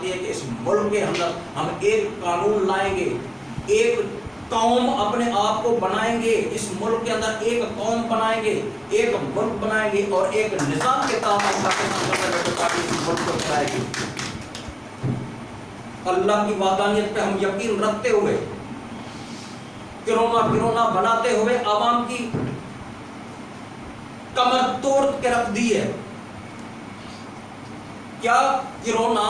چاہتی ہے کہ اس ملک کے اندر ہم ایک قانون لائیں گے، ایک قوم اپنے آپ کو بنائیں گے، اس ملک کے اندر ایک قوم بنائیں گے، ایک ملک بنائیں گے، اور ایک نظام کے تحت پاکستان اس ملک کو چلائے گی۔ اللہ کی وحدانیت پہ ہم یقین رکھتے ہوئے، کرونا بناتے ہوئے عوام کی کمر توڑ کے رکھ دی ہے۔ کیا کرونا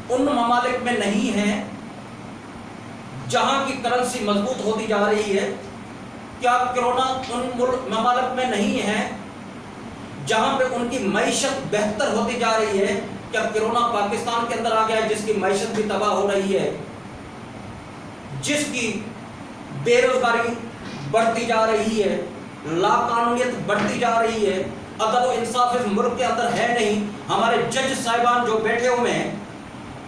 ان ممالک میں نہیں ہے جہاں کی کرنسی مضبوط ہوتی جا رہی ہے؟ کیا کرونا ان ممالک میں نہیں ہے جہاں پہ ان کی معیشت بہتر ہوتی جا رہی ہے؟ کیا کرونا پاکستان کے اندر آ گیا ہے جس کی معیشت بھی تباہ ہو رہی ہے، جس کی بے روزگاری بڑھتی جا رہی ہے، لا قانونیت بڑھتی جا رہی ہے، عدل و انصاف اس ملک کے اندر ہے نہیں؟ ہمارے جج صاحبان جو بیٹھے ہوئے ہیں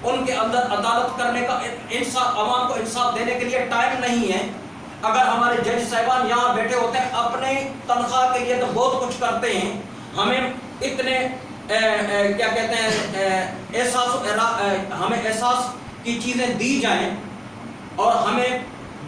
ان کے اندر عدالت کرنے کا انصاف، عوام کو انصاف دینے کے لیے ٹائم نہیں ہے۔ اگر ہمارے جج صاحبان یہاں بیٹھے ہوتے ہیں اپنے تنخواہ کے لیے تو بہت کچھ کرتے ہیں، ہمیں اتنے کیا کہتے ہیں ہمیں احساس کی چیزیں دی جائیں اور ہمیں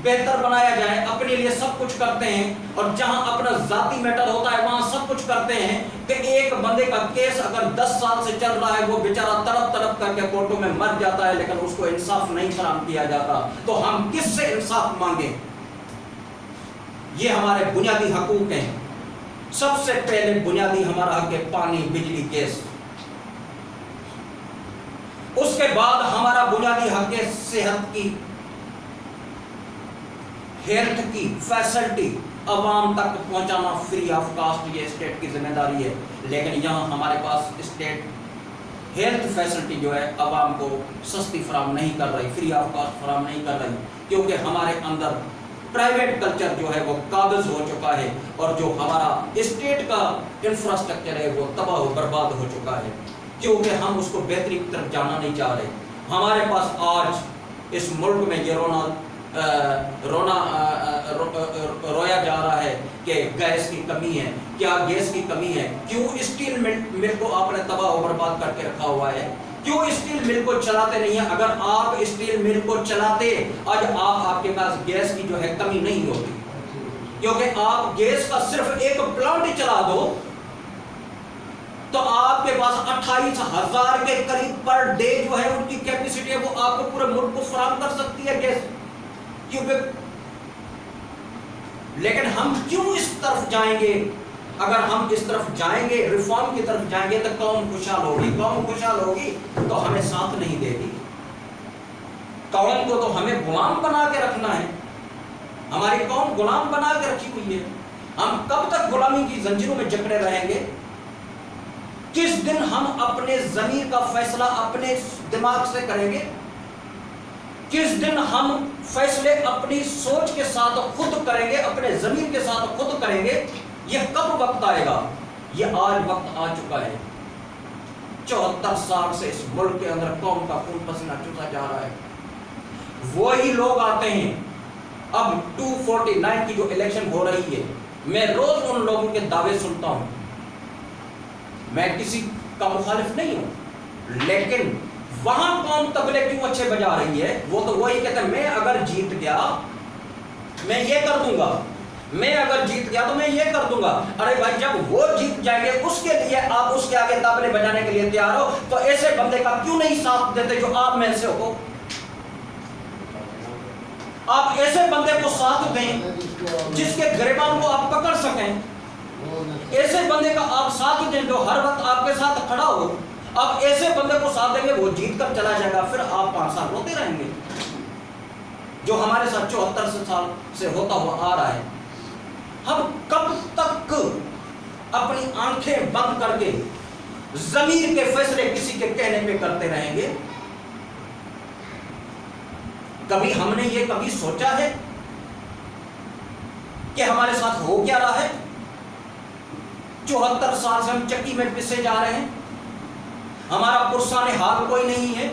بہتر بنایا جائے، اپنے لیے سب کچھ کرتے ہیں، اور جہاں اپنا ذاتی میٹر ہوتا ہے وہاں سب کچھ کرتے ہیں کہ ایک بندے کا کیس اگر 10 سال سے چل رہا ہے وہ بیچارہ تڑپ تڑپ کر کے کورٹوں میں مر جاتا ہے لیکن اس کو انصاف نہیں فراہم کیا جاتا، تو ہم کس سے انصاف مانگیں؟ یہ ہمارے بنیادی حقوق ہیں۔ سب سے پہلے بنیادی ہمارا حق ہے پانی، بجلی، گیس۔ اس کے بعد ہمارا بنیادی حق ہے صحت کی، ہیلتھ کی فیسلٹی عوام تک پہنچانا فری آف کاسٹ، یہ اسٹیٹ کی ذمہ داری ہے۔ لیکن یہاں ہمارے پاس اسٹیٹ ہیلتھ فیسلٹی جو ہے عوام کو سستی فراہم نہیں کر رہی، فری آف کاسٹ فراہم نہیں کر رہی، کیونکہ ہمارے اندر پرائیویٹ کلچر جو ہے وہ قابض ہو چکا ہے، اور جو ہمارا اسٹیٹ کا انفراسٹرکچر ہے وہ تباہ و برباد ہو چکا ہے، کیونکہ ہم اس کو بہتری کی طرف جانا نہیں چاہ رہے۔ ہمارے پاس آج اس ملک میں یہ رویا جا رہا ہے کہ گیس کی کمی ہے۔ کیا گیس کی کمی ہے؟ کیوں اسٹیل مل کو آپ نے تباہ و برباد کر کے رکھا ہوا ہے؟ کیوں اسٹیل مل کو چلاتے نہیں ہیں؟ اگر آپ اسٹیل مل کو چلاتے آج آپ کے پاس گیس کی جو ہے کمی نہیں ہوتی، کیونکہ آپ گیس کا صرف ایک پلانٹ چلا دو تو آپ کے پاس 28,000 کے قریب پر ڈے جو ہے ان کی کیپیسٹی ہے، وہ آپ کو پورے ملک کو فراہم کر سکتی ہے گیس۔ لیکن ہم کیوں اس طرف جائیں گے؟ اگر ہم اس طرف جائیں گے، ریفارم کی طرف جائیں گے تو قوم خوشحال ہوگی، قوم خوشحال ہوگی تو ہمیں ساتھ نہیں دے گی۔ قوم کو تو ہمیں غلام بنا کے رکھنا ہے، ہماری قوم غلام بنا کے رکھی ہوئی ہے۔ ہم کب تک غلامی کی زنجیروں میں جکڑے رہیں گے؟ کس دن ہم اپنے ضمیر کا فیصلہ اپنے دماغ سے کریں گے؟ کس دن ہم فیصلے اپنی سوچ کے ساتھ خود کریں گے، اپنے ضمیر کے ساتھ خود کریں گے؟ یہ کب وقت آئے گا؟ یہ آج وقت آ چکا ہے۔ 74 سال سے اس ملک کے اندر قوم کا خون پسینہ چوسا جا رہا ہے۔ وہی لوگ آتے ہیں، اب 249 کی جو الیکشن ہو رہی ہے، میں روز ان لوگوں کے دعوے سنتا ہوں، میں کسی کا مخالف نہیں ہوں، لیکن وہاں قوم تبلے کیوں اچھے بجا رہی ہے؟ وہ تو وہی کہتے ہیں میں اگر جیت گیا میں یہ کر دوں گا، میں اگر جیت گیا تو میں یہ کر دوں گا۔ ارے بھائی جب وہ جیت جائیں گے اس کے لیے آپ اس کے آگے تبلے بجانے کے لیے تیار ہو تو ایسے بندے کا کیوں نہیں ساتھ دیتے جو آپ میں سے ہو؟ آپ ایسے بندے کو ساتھ دیں جس کے گریبان کو آپ پکڑ سکیں، ایسے بندے کا آپ ساتھ دیں جو ہر وقت آپ کے ساتھ کھڑا ہو۔ آپ ایسے بندے کو ساتھ دیں گے وہ جیت کر چلا جائے گا، پھر آپ 5 سال روتے رہیں گے، جو ہمارے ساتھ 74 سال سے ہوتا ہوا آ رہا ہے۔ ہم کب تک اپنی آنکھیں بند کر کے ضمیر کے فیصلے کسی کے کہنے پہ کرتے رہیں گے؟ کبھی ہم نے یہ کبھی سوچا ہے کہ ہمارے ساتھ ہو کیا رہا ہے؟ 74 سال سے ہم چکی میں پسے جا رہے ہیں، ہمارا پرسان حال کوئی نہیں ہے،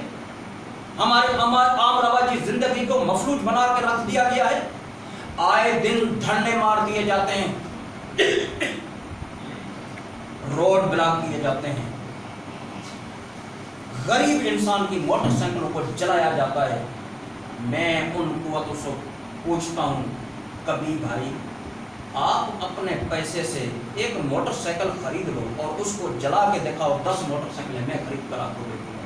ہمارے عام رواجی زندگی کو مفلوج بنا کے رکھ دیا گیا ہے۔ آئے دن دھرنے مار دیے جاتے ہیں، روڈ بلاک کیے جاتے ہیں، غریب انسان کی موٹر سائیکلوں کو جلایا جاتا ہے. میں ان قوتوں سے پوچھتا ہوں کبھی بھائی آپ اپنے پیسے سے ایک موٹر سائیکل خرید لو اور اس کو جلا کے دکھاؤ 10 موٹر سائیکلیں میں خرید کر آپ کو دیتی ہوں,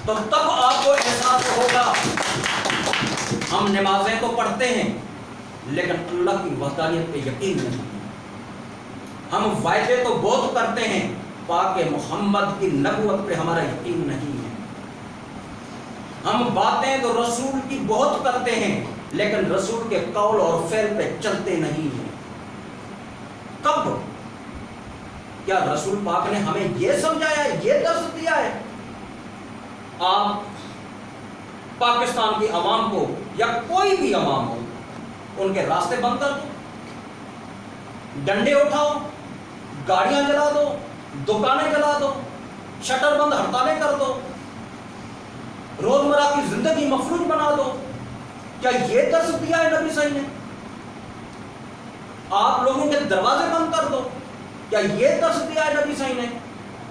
تو تب آپ کو احساس ہوگا. ہم نمازیں تو پڑھتے ہیں لیکن اللہ کی وحدانیت پہ یقین نہیں ہے. ہم وعدے تو بہت کرتے ہیں, پاک محمد کی نبوت پہ ہمارا یقین نہیں ہے. ہم باتیں تو رسول کی بہت کرتے ہیں لیکن رسول کے قول اور فعل پہ چلتے نہیں ہیں. کب؟ کیا رسول پاک نے ہمیں یہ سمجھایا ہے, یہ درس دیا ہے؟ آپ پاکستان کی عوام کو یا کوئی بھی عوام ہو ان کے راستے بند کر دو, ڈنڈے اٹھاؤ, گاڑیاں جلا دو, دکانیں جلا دو, شٹر بند ہڑتالیں کر دو, روزمرہ کی زندگی مفلوج بنا دو. کیا یہ درس دیا ہے نبی صحیح نے؟ آپ لوگوں کے دروازے بند کر دو, کیا یہ درس دیا ہے نبی صحیح نے؟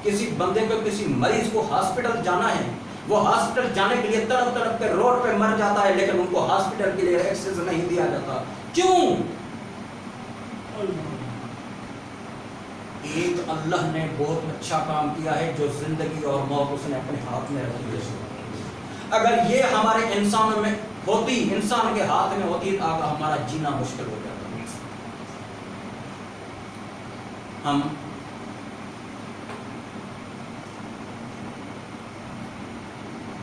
کسی بندے کو, کسی مریض کو ہاسپٹل جانا ہے, وہ ہاسپٹل جانے کے لیے تڑپ تڑپ کے روڈ پہ مر جاتا ہے لیکن ان کو ہاسپٹل کے لیے ایکسس نہیں دیا جاتا. کیوں؟ ایک اللہ نے بہت اچھا کام کیا ہے جو زندگی اور موت اس نے اپنے ہاتھ میں رکھی ہے. اگر یہ ہمارے انسانوں میں ہوتی, انسان کے ہاتھ میں ہوتی, تو آگا ہمارا جینا مشکل ہو جاتا. ہم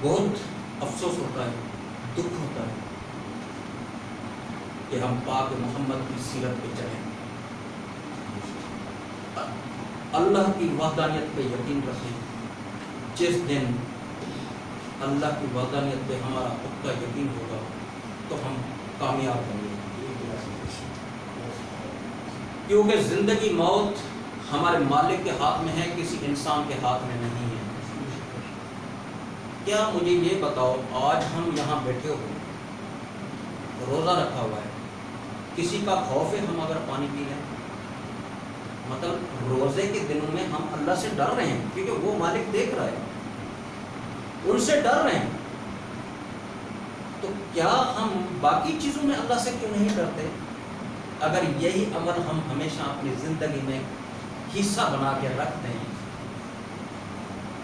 بہت افسوس ہوتا ہے, دکھ ہوتا ہے کہ ہم پاک محمد کی سیرت پہ چلیں, اللہ کی وحدانیت پہ یقین رکھیں. جس دن اللہ کی وحدانیت پہ ہمارا پختہ یقین ہوگا تو ہم کامیاب ہوں گے, کیونکہ زندگی موت ہمارے مالک کے ہاتھ میں ہے, کسی انسان کے ہاتھ میں نہیں ہے. کیا مجھے یہ بتاؤ, آج ہم یہاں بیٹھے ہوئے, روزہ رکھا ہوا ہے, کسی کا خوف ہے ہم اگر پانی پی لیں؟ مطلب روزے کے دنوں میں ہم اللہ سے ڈر رہے ہیں کیونکہ وہ مالک دیکھ رہا ہے, ان سے ڈر رہے ہیں. تو کیا ہم باقی چیزوں میں اللہ سے کیوں نہیں ڈرتے؟ اگر یہی عمل ہم ہمیشہ اپنی زندگی میں حصہ بنا کے رکھتے ہیں,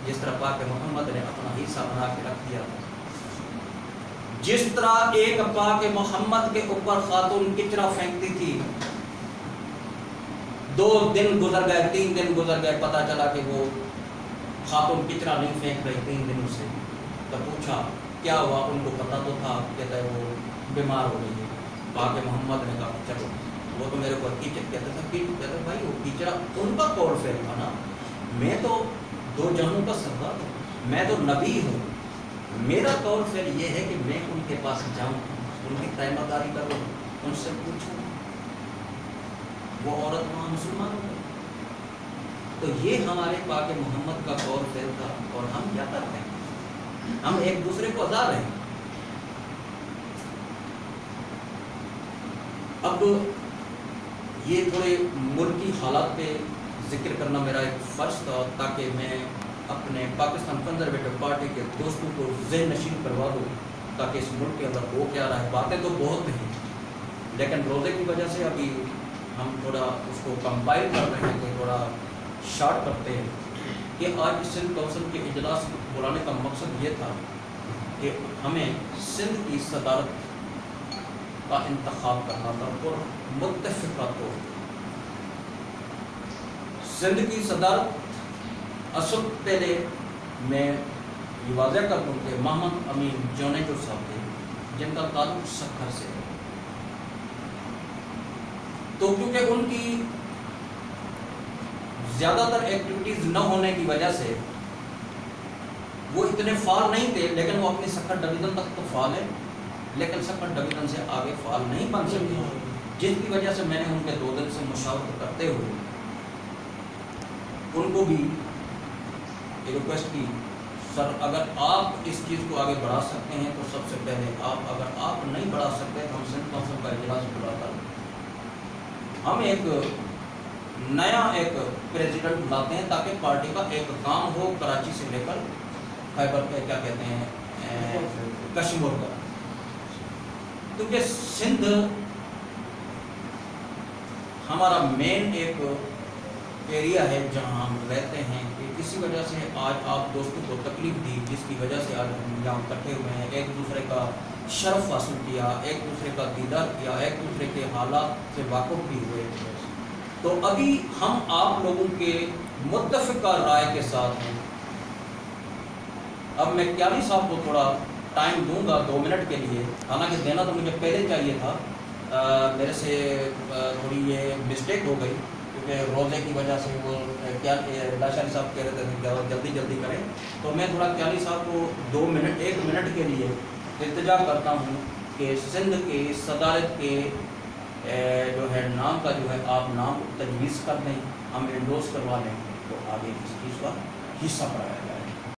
جس طرح پاک محمد نے اپنا حصہ بنا کے رکھ دیا تھا, جس طرح ایک پاک محمد کے اوپر خاتون کچرا پھینکتی تھی, 2 دن گزر گئے, 3 دن گزر گئے, پتہ چلا کہ وہ خاتون کچرا نہیں پھینک رہی 3 دنوں سے. تو پوچھا کیا ہوا, ان کو پتہ تو تھا, کہتا ہے وہ بیمار ہو گئی ہے. پاک محمد نے کہا چلو, وہ تو میرے کو حقیقت کہتا تھا, کہتا بھائی وہ کچرا ان کا قول فعل تھا نا, میں تو 2 جہانوں کا سردار ہوں, میں تو نبی ہوں, میرا قول فعل یہ ہے کہ میں ان کے پاس جاؤں, ان کی تیمہ داری کروں, ان سے پوچھوں. وہ عورت وہاں مسلمان ہو گئی. تو یہ ہمارے پاک محمد کا قول فعل تھا, اور ہم کیا کرتے ہیں؟ ہم ایک دوسرے کو اذا رہے ہیں. اب یہ تھوڑے ملکی حالات پہ ذکر کرنا میرا ایک فرض تھا تاکہ میں اپنے پاکستان کنزرویٹو پارٹی کے دوستوں کو ذہن نشین کروا دوں تاکہ اس ملک کے اندر ہو کیا رہا ہے. باتیں تو بہت ہیں لیکن روزے کی وجہ سے ابھی ہم تھوڑا اس کو کمپائل کر رہے ہیں, کہ تھوڑا شارٹ کرتے ہیں. کہ آج سندھ کونسل کے اجلاس بلانے کا مقصد یہ تھا کہ ہمیں سندھ کی صدارت کا انتخاب کرنا تھا اور متفقہ طور سندھ کی صدارت اصل پہلے میں یہ واضح کر دوں کہ محمد امین جونے جو صاحب تھے جن کا تعلق سکھر سے ہے, تو کیونکہ ان کی زیادہ تر ایکٹیویٹیز نہ ہونے کی وجہ سے وہ اتنے فعال نہیں تھے, لیکن وہ اپنی سکھر ڈویژن تک تو فعال ہے لیکن سکھر ڈویژن سے آگے فعال نہیں بن سکتے, جس کی وجہ سے میں نے ان کے 2 دن سے مشاورت کرتے ہوئے ان کو بھی ریکویسٹ کی, سر اگر آپ اس چیز کو آگے بڑھا سکتے ہیں تو سب سے پہلے آپ, اگر آپ نہیں بڑھا سکتے تو ہم سندھ کونسل کا اجلاس بلا کر ہم ایک نیا پریزیڈنٹ بلاتے ہیں تاکہ پارٹی کا ایک کام ہو کراچی سے لے کر خیبر کیا کہتے ہیں کشمیر کا، کیونکہ سندھ ہمارا مین ایک ایریا ہے جہاں ہم رہتے ہیں، کہ کسی وجہ سے آج آپ دوستوں کو تکلیف دی، جس کی وجہ سے آج ہم یہاں اکٹھے ہوئے ہیں، ایک دوسرے کا شرف حاصل کیا، ایک دوسرے کا دیدار کیا، ایک دوسرے کے حالات سے واقف بھی ہوئے، تو ابھی ہم آپ لوگوں کے متفقہ رائے کے ساتھ ہیں۔ اب میں کیانی صاحب کو تھوڑا ٹائم دوں گا 2 منٹ کے لیے، حالانکہ دینا تو مجھے پہلے چاہیے تھا، میرے سے تھوڑی یہ مسٹیک ہو گئی، کیونکہ روزے کی وجہ سے وہ کیا لاشانی صاحب کہہ رہے تھے جلدی جلدی کریں، تو میں تھوڑا کیانی صاحب کو 1 منٹ کے لیے التجا کرتا ہوں کہ سندھ کے صدارت کے جو ہے نام کا جو ہے آپ نام تجویز کر دیں، ہم انڈوز کروا لیں، تو آگے اس چیز کا حصہ پڑھایا جائے۔